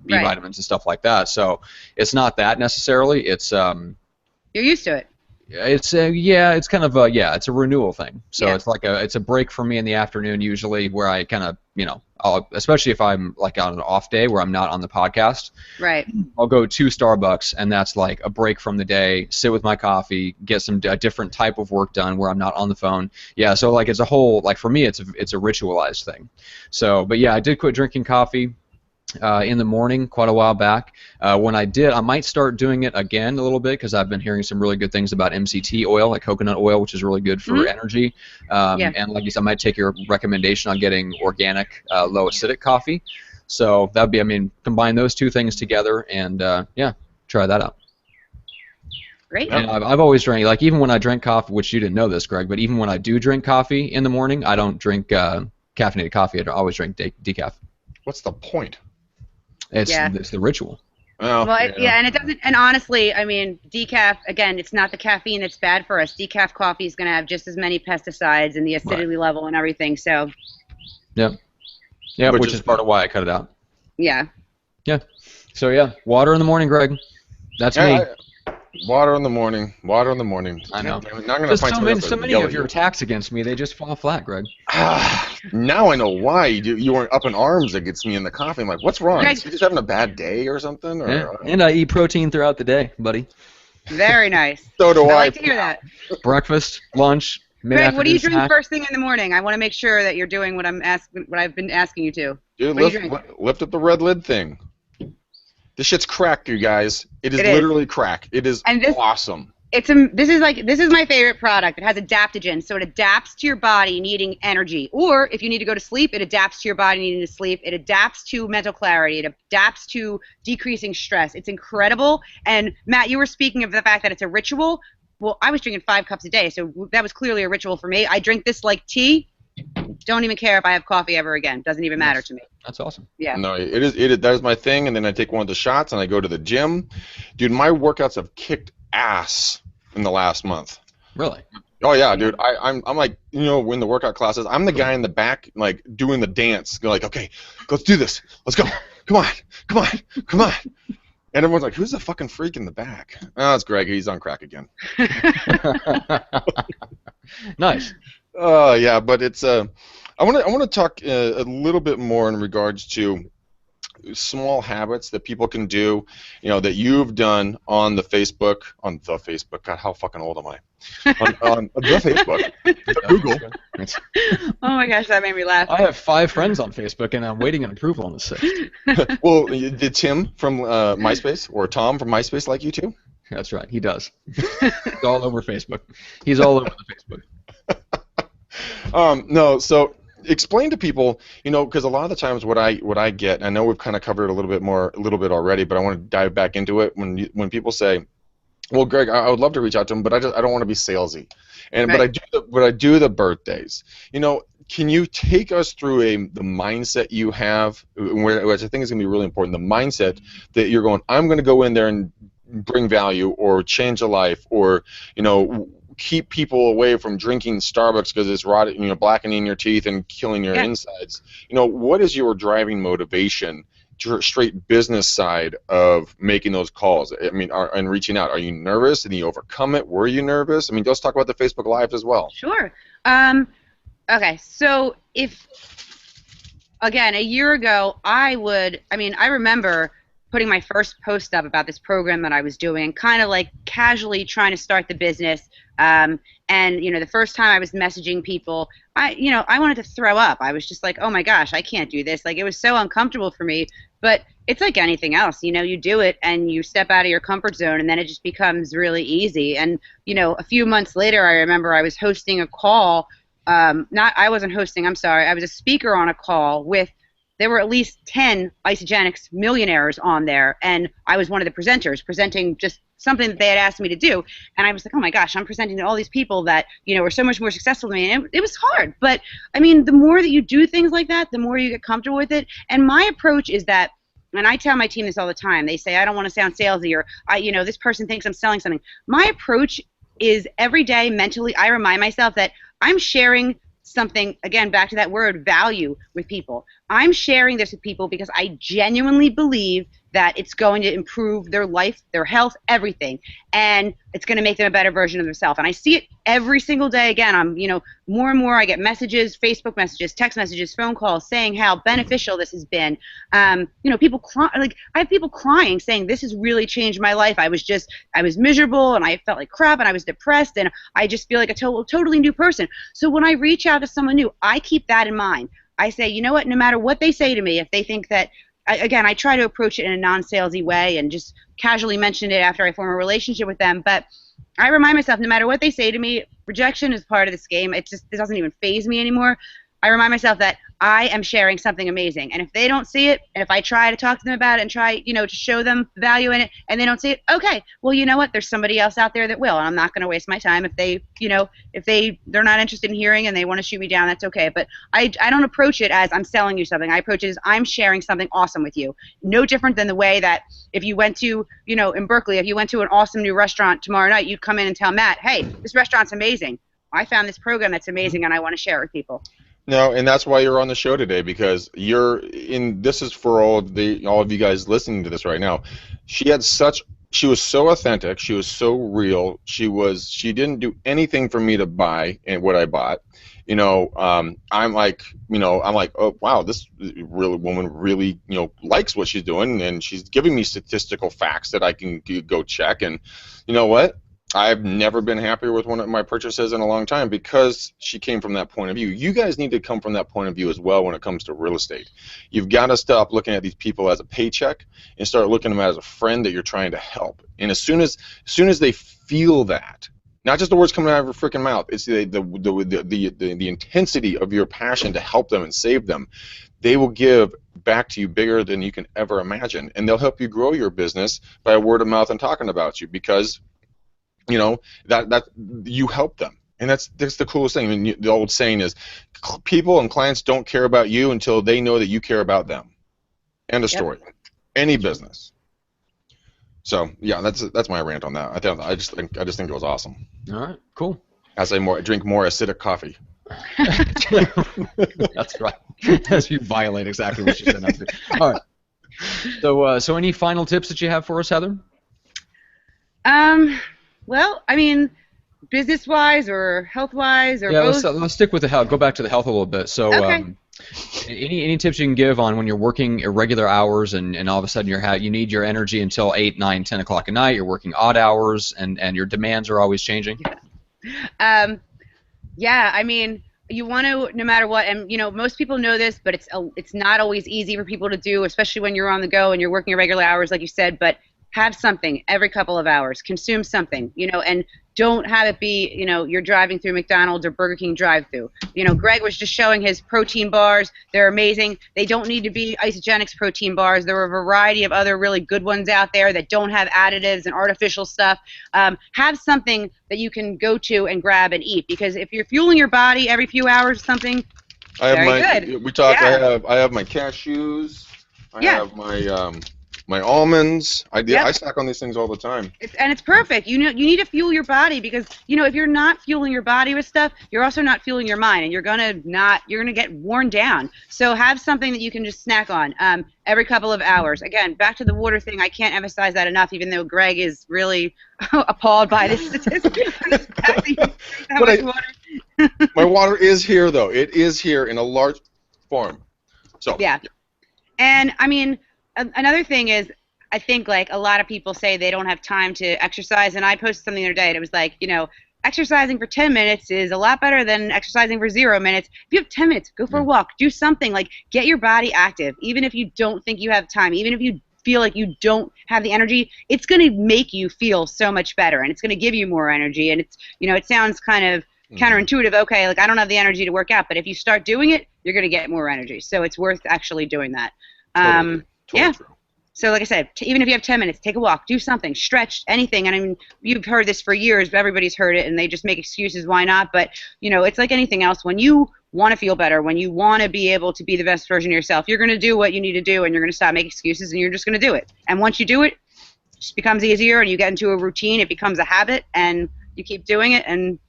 vitamins and stuff like that. So it's not that necessarily. It's you're used to it. It's kind of it's a renewal thing. So it's a break for me in the afternoon usually, where I kind of especially if I'm like on an off day where I'm not on the podcast. Right. I'll go to Starbucks, and that's like a break from the day. Sit with my coffee, get a different type of work done where I'm not on the phone. Yeah. So like it's a whole, like for me it's a ritualized thing. So but yeah, I did quit drinking coffee in the morning quite a while back. When I did, I might start doing it again a little bit, because I've been hearing some really good things about MCT oil, like coconut oil, which is really good for energy. And like you said, I might take your recommendation on getting organic, low acidic coffee. So that would be, combine those two things together and try that out. Great. And I've always drank, like even when I drank coffee, which you didn't know this, Greg, but even when I do drink coffee in the morning, I don't drink caffeinated coffee. I always drink decaf. What's the point? It's the ritual. Oh, and it doesn't. And honestly, decaf, again, it's not the caffeine that's bad for us. Decaf coffee is going to have just as many pesticides and the acidity level and everything. So. Yeah, which is part of why I cut it out. Yeah. Yeah. So water in the morning, Greg. That's me. Water in the morning. I know. So many of your attacks against me, they just fall flat, Greg. Now I know why you weren't up in arms against me in the coffee. I'm like, what's wrong? Greg, Is you just having a bad day or something? Or, and I eat protein throughout the day, buddy. Very nice. So do I. I like to hear that. Breakfast, lunch, Greg, what do you drink snack? first thing in the morning? I want to make sure that you're doing what I've been asking you to. Dude, lift up the red lid thing. This shit's crack, you guys. It is literally crack. It is awesome. This is my favorite product. It has adaptogens, so it adapts to your body needing energy. Or if you need to go to sleep, it adapts to your body needing to sleep. It adapts to mental clarity. It adapts to decreasing stress. It's incredible. And Matt, you were speaking of the fact that it's a ritual. Well, I was drinking 5 cups a day, so that was clearly a ritual for me. I drink this like tea. Don't even care if I have coffee ever again. Doesn't even matter to me. That's awesome. Yeah. No, that is my thing, and then I take one of the shots and I go to the gym. Dude, my workouts have kicked ass in the last month. Really? Oh yeah, dude. I'm like, in the workout classes, I'm the guy in the back like doing the dance. They're like, okay, let's do this. Let's go. Come on. And everyone's like, who's the fucking freak in the back? Oh, it's Greg. He's on crack again. Nice. Yeah, but it's I want to talk a little bit more in regards to small habits that people can do, that you've done on the Facebook. God, how fucking old am I? On the Facebook, Google. Oh my gosh, that made me laugh. I have 5 friends on Facebook, and I'm waiting on approval on the 6th. Well, did Tim from MySpace or Tom from MySpace like you too? That's right, he does. He's all over Facebook. He's all over the Facebook. No, so explain to people, because a lot of the times what I get, and I know we've kind of covered it a little bit already, but I want to dive back into it when people say, well, Greg, I would love to reach out to him, but I don't want to be salesy, Right. but I do the birthdays. Can you take us through the mindset you have, which I think is going to be really important, the mindset that you're going, I'm going to go in there and bring value or change a life, or keep people away from drinking Starbucks because it's rotting, blackening your teeth and killing your insides. What is your driving motivation, straight business side of making those calls? I mean, and reaching out. Are you nervous? Did you overcome it? Were you nervous? I mean, let's talk about the Facebook Live as well. Sure. Okay, so again, a year ago, I remember putting my first post up about this program that I was doing, kind of like casually trying to start the business. And the first time I was messaging people, I wanted to throw up. I was just like, oh my gosh, I can't do this. Like, it was so uncomfortable for me. But it's like anything else, you do it and you step out of your comfort zone, and then it just becomes really easy. And a few months later, I remember I was hosting a call. I wasn't hosting, I'm sorry. I was a speaker on a call there were at least 10 Isogenics millionaires on there, and I was one of the presenters presenting just something that they had asked me to do. And I was like, oh my gosh, I'm presenting to all these people that, were so much more successful than me. And it was hard. But, the more that you do things like that, the more you get comfortable with it. And my approach is that, and I tell my team this all the time, they say, I don't want to sound salesy, or, this person thinks I'm selling something. My approach is every day mentally, I remind myself that I'm sharing something, again, back to that word, value, with people. I'm sharing this with people because I genuinely believe that it's going to improve their life, their health, everything, and it's going to make them a better version of themselves. And I see it every single day. Again, I'm, more and more I get messages, Facebook messages, text messages, phone calls saying how beneficial this has been. People cry, like I have people crying saying this has really changed my life. I was miserable and I felt like crap and I was depressed and I just feel like a totally new person. So when I reach out to someone new, I keep that in mind. I say, you know what, no matter what they say to me, if they think that, again, I try to approach it in a non-salesy way and just casually mention it after I form a relationship with them. But I remind myself, no matter what they say to me, rejection is part of this game. It doesn't even faze me anymore. I remind myself that I am sharing something amazing. And if they don't see it, and if I try to talk to them about it and try, to show them value in it, and they don't see it, okay, well, you know what? There's somebody else out there that will, and I'm not going to waste my time. If they're not interested in hearing and they want to shoot me down, that's okay. But I don't approach it as I'm selling you something. I approach it as I'm sharing something awesome with you. No different than the way that if you went to, in Berkeley, if you went to an awesome new restaurant tomorrow night, you'd come in and tell Matt, hey, this restaurant's amazing. I found this program that's amazing, and I want to share it with people. No, and that's why you're on the show today, because this is for all of you guys listening to this right now. She was so authentic, she was so real, she didn't do anything for me to buy and what I bought. I'm like, oh wow, this woman really, likes what she's doing, and she's giving me statistical facts that I can go check. And you know what? I've never been happier with one of my purchases in a long time because she came from that point of view. You guys need to come from that point of view as well when it comes to real estate. You've got to stop looking at these people as a paycheck and start looking at them as a friend that you're trying to help. And as soon as they feel that, not just the words coming out of your freaking mouth, it's the intensity of your passion to help them and save them, they will give back to you bigger than you can ever imagine. And they'll help you grow your business by word of mouth and talking about you because that you help them, and that's the coolest thing. I mean, the old saying is, people and clients don't care about you until they know that you care about them. End of story. Any business. So yeah, that's my rant on that. I just think it was awesome. All right, cool. I drink more acidic coffee. That's right. As you violate exactly what you said. All right. So any final tips that you have for us, Heather? Well, I mean, business-wise or health-wise or both? Let's stick with the health. Go back to the health a little bit. So, okay. Any tips you can give on when you're working irregular hours and all of a sudden you need your energy until 8, 9, 10 o'clock at night, you're working odd hours, and your demands are always changing? Yeah, I mean, you want to, no matter what, and most people know this, but it's not always easy for people to do, especially when you're on the go and you're working irregular hours, like you said, but have something every couple of hours. Consume something, and don't have it be, you're driving through McDonald's or Burger King drive-through. Greg was just showing his protein bars. They're amazing. They don't need to be Isogenics protein bars. There are a variety of other really good ones out there that don't have additives and artificial stuff. Have something that you can go to and grab and eat, because if you're fueling your body every few hours or something, very good. We talked. Yeah. I have my cashews. I Yeah. have my almonds. I snack on these things all the time. It's perfect. You need to fuel your body, because if you're not fueling your body with stuff, you're also not fueling your mind, and you're gonna get worn down. So have something that you can just snack on every couple of hours. Again, back to the water thing. I can't emphasize that enough, even though Greg is really appalled by this statistic. My water is here, though. It is here in a large form. So yeah. And I mean, another thing is, I think like a lot of people say they don't have time to exercise, and I posted something the other day, and it was like, exercising for 10 minutes is a lot better than exercising for 0 minutes. If you have 10 minutes, go for a walk, do something, like get your body active. Even if you don't think you have time, even if you feel like you don't have the energy, it's going to make you feel so much better, and it's going to give you more energy. And it's, it sounds kind of counterintuitive. Okay, like I don't have the energy to work out, but if you start doing it, you're going to get more energy. So it's worth actually doing that. Totally yeah. true. So like I said, even if you have 10 minutes, take a walk, do something, stretch, anything. And I mean, you've heard this for years, but everybody's heard it, and they just make excuses why not. But, it's like anything else. When you want to feel better, when you want to be able to be the best version of yourself, you're going to do what you need to do, and you're going to stop making excuses, and you're just going to do it. And once you do it, it just becomes easier, and you get into a routine. It becomes a habit, and you keep doing it. And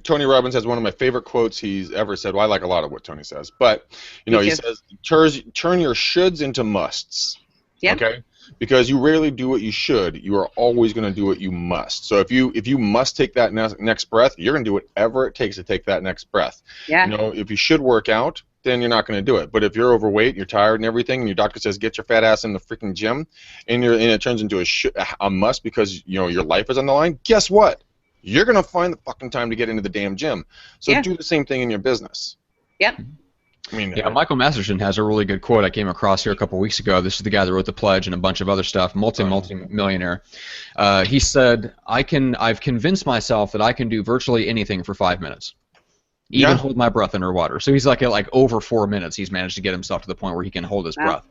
Tony Robbins has one of my favorite quotes he's ever said. Well, I like a lot of what Tony says, but he says, "Turn your shoulds into musts." Yep. Okay, because you rarely do what you should. You are always going to do what you must. So if you must take that next breath, you're going to do whatever it takes to take that next breath. Yeah. If you should work out, then you're not going to do it. But if you're overweight, you're tired and everything, and your doctor says get your fat ass in the freaking gym, and it turns into a must because your life is on the line. Guess what? You're going to find the fucking time to get into the damn gym. So do the same thing in your business. Yep. I mean, Michael Masterson has a really good quote I came across here a couple weeks ago. This is the guy that wrote The Pledge and a bunch of other stuff, multi-millionaire. He said, I've convinced myself that I can do virtually anything for 5 minutes. Even hold my breath underwater. So he's like over 4 minutes he's managed to get himself to the point where he can hold his breath.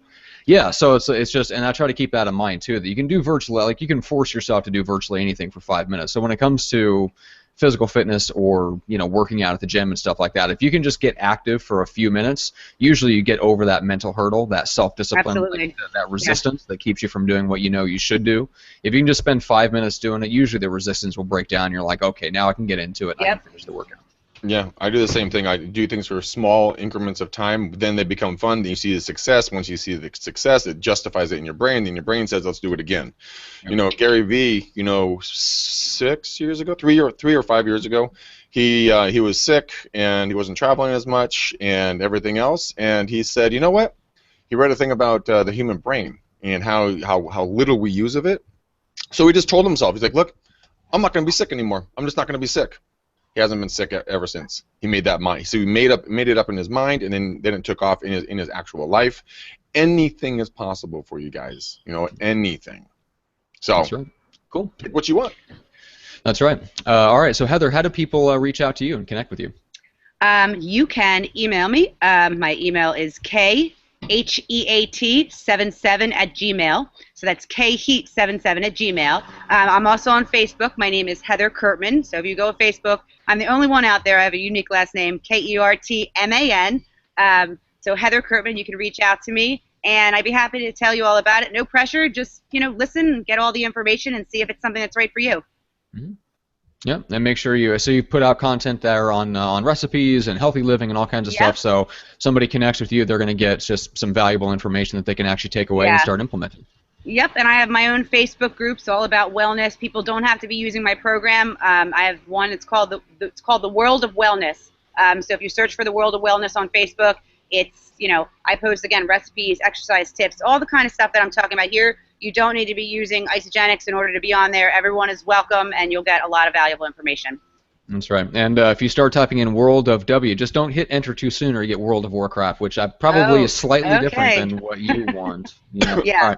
Yeah, so it's just, and I try to keep that in mind too, that you can do virtually, you can force yourself to do virtually anything for 5 minutes. So when it comes to physical fitness or working out at the gym and stuff like that, if you can just get active for a few minutes, usually you get over that mental hurdle, that self-discipline, that resistance that keeps you from doing what you should do. If you can just spend 5 minutes doing it, usually the resistance will break down. You're like, okay, now I can get into it. And I can finish the workout. Yeah, I do the same thing. I do things for small increments of time, then they become fun. Then you see the success. Once you see the success, it justifies it in your brain. Then your brain says, let's do it again. Gary Vee, 6 years ago, 3 or 5 years ago, he was sick and he wasn't traveling as much and everything else. And he said, you know what? He read a thing about the human brain and how little we use of it. So he just told himself, he's like, look, I'm not going to be sick anymore. I'm just not going to be sick. He hasn't been sick ever since. He made that mind. So he made it up in his mind, and then it took off in his actual life. Anything is possible for you guys. Anything. So that's right. Cool. Pick what you want. That's right. All right. So Heather, how do people reach out to you and connect with you? You can email me. My email is KHEAT77@gmail. So that's KHEAT77@gmail. I'm also on Facebook. My name is Heather Kertman. So if you go to Facebook, I'm the only one out there. I have a unique last name, Kertman. So Heather Kertman, you can reach out to me, and I'd be happy to tell you all about it. No pressure. Just listen, get all the information, and see if it's something that's right for you. Mm-hmm. Yeah, and make sure you put out content there on recipes and healthy living and all kinds of stuff. So somebody connects with you, they're going to get just some valuable information that they can actually take away and start implementing. Yep, and I have my own Facebook groups all about wellness. People don't have to be using my program. I have one. It's called the World of Wellness. So if you search for the World of Wellness on Facebook, it's I post again recipes, exercise tips, all the kind of stuff that I'm talking about here. You don't need to be using Isogenics in order to be on there. Everyone is welcome, and you'll get a lot of valuable information. That's right. And if you start typing in World of W, just don't hit enter too soon or you get World of Warcraft, which probably is slightly different than what you want. Yeah. All right.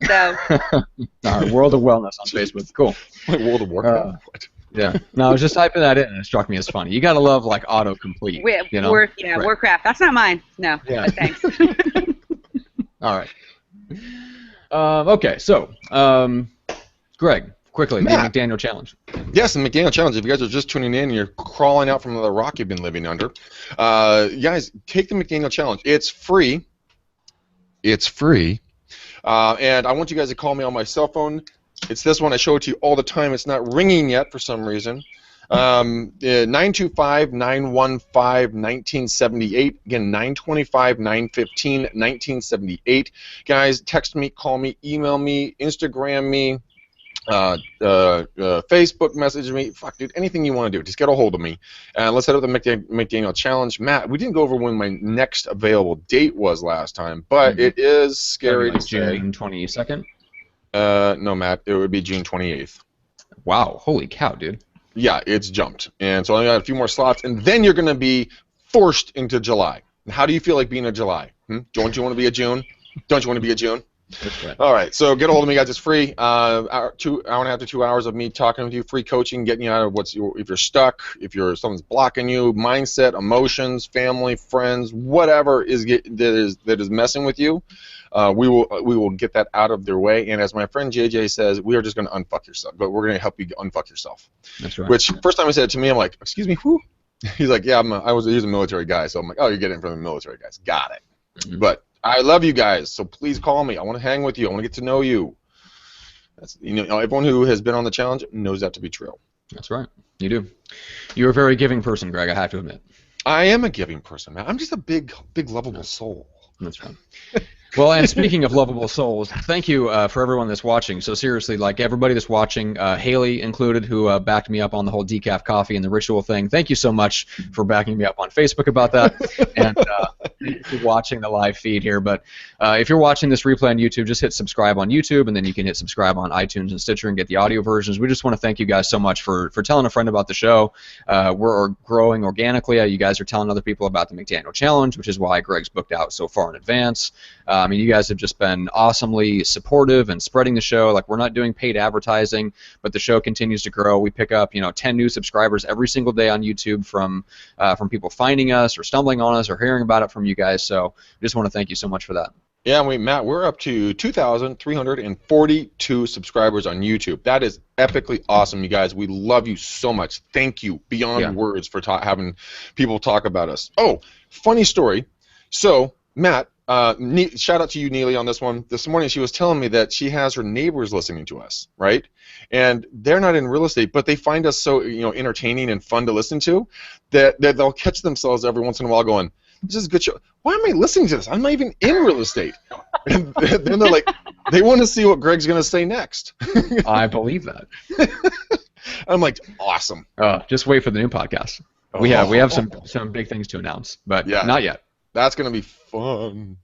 So. All right, World of Wellness on Facebook. Cool. World of Warcraft. What? Yeah. No, I was just typing that in, and it struck me as funny. You gotta love like autocomplete. You know? Right. Warcraft. That's not mine. No. Yeah. But thanks. All right. Okay. So, Greg, quickly, the McDaniel challenge. Yes, the McDaniel challenge. If you guys are just tuning in, and you're crawling out from the rock you've been living under. You guys, take the McDaniel challenge. It's free. It's free. And I want you guys to call me on my cell phone. It's this one. I show it to you all the time. It's not ringing yet for some reason. 925-915-1978. Again, 925-915-1978. Guys, text me, call me, email me, Instagram me, Facebook message me. Fuck, dude, anything you want to do. Just get a hold of me. Let's set up the McDaniel challenge. Matt, we didn't go over when my next available date was last time, but it is scary to say. June 22nd? No, Matt, it would be June 28th. Wow, holy cow, dude. Yeah, it's jumped. And so I got a few more slots, and then you're going to be forced into July. How do you feel like being a July? Don't you want to be a June? Don't you want to be a June? That's right. All right, so get a hold of me, guys. It's free. Hour and a half to 2 hours of me talking with you, free coaching, getting you out of if you're stuck, if someone's blocking you, mindset, emotions, family, friends, whatever that is messing with you. We will get that out of their way. And as my friend JJ says, we are just going to unfuck yourself, but we're going to help you unfuck yourself. That's right. Which first time he said it to me, I'm like, excuse me, who? He's like, yeah, he's a military guy, so I'm like, oh, you're getting it from the military guys. Got it. Mm-hmm. But I love you guys, so please call me. I want to hang with you. I want to get to know you. That's, everyone who has been on the challenge knows that to be true. That's right. You do. You're a very giving person, Greg, I have to admit. I am a giving person, man. I'm just a big, lovable soul. That's right. Well, and speaking of lovable souls, thank you for everyone that's watching. So seriously, like everybody that's watching, Haley included, who backed me up on the whole decaf coffee and the ritual thing. Thank you so much for backing me up on Facebook about that and for watching the live feed here. But if you're watching this replay on YouTube, just hit subscribe on YouTube, and then you can hit subscribe on iTunes and Stitcher and get the audio versions. We just want to thank you guys so much for telling a friend about the show. We're growing organically. You guys are telling other people about the McDaniel Challenge, which is why Greg's booked out so far in advance. I mean, you guys have just been awesomely supportive and spreading the show. Like, we're not doing paid advertising, but the show continues to grow. We pick up, 10 new subscribers every single day on YouTube from people finding us or stumbling on us or hearing about it from you guys. So we just want to thank you so much for that. Yeah, Matt, we're up to 2,342 subscribers on YouTube. That is epically awesome, you guys. We love you so much. Thank you beyond words for having people talk about us. Oh, funny story. So, Matt, shout out to you, Neely, on this one. This morning she was telling me that she has her neighbors listening to us, right? And they're not in real estate, but they find us so entertaining and fun to listen to that they'll catch themselves every once in a while going, "This is a good show. Why am I listening to this? I'm not even in real estate." And then they're like, they want to see what Greg's going to say next. I believe that. I'm like, awesome. Just wait for the new podcast. We have some big things to announce, but not yet. That's going to be fun.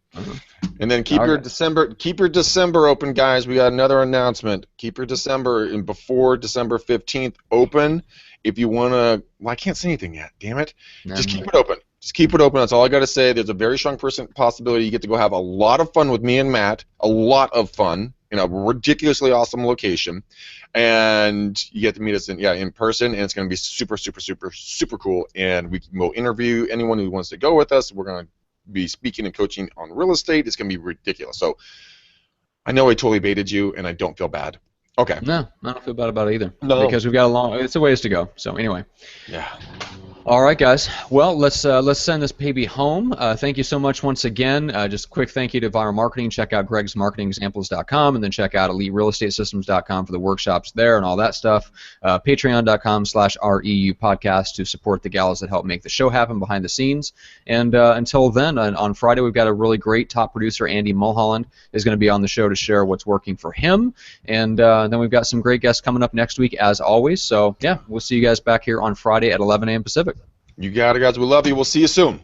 And then keep your December open, guys. We got another announcement. Keep your December and before December 15th open. If you want to, I can't say anything yet. Damn it. Just keep it open. Just keep it open. That's all I got to say. There's a very strong possibility you get to go have a lot of fun with me and Matt. A lot of fun in a ridiculously awesome location, and you get to meet us in person. And it's going to be super, super, super, super cool. And we'll interview anyone who wants to go with us. We're going to be speaking and coaching on real estate. It's going to be ridiculous. So I know I totally baited you, and I don't feel bad. Okay. No, I don't feel bad about it either. No. Because we've got it's a ways to go. So anyway. Yeah. All right, guys. Well, let's send this baby home. Thank you so much once again. Just a quick thank you to Viral Marketing. Check out gregsmarketingexamples.com, and then check out eliterealestatesystems.com for the workshops there and all that stuff. Patreon.com/REU podcast to support the gals that help make the show happen behind the scenes. And until then, on Friday, we've got a really great top producer, Andy Mulholland, is going to be on the show to share what's working for him. And then we've got some great guests coming up next week, as always. So, yeah, we'll see you guys back here on Friday at 11 a.m. Pacific. You got it, guys. We love you. We'll see you soon.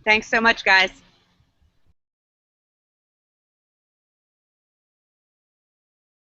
Thanks so much, guys.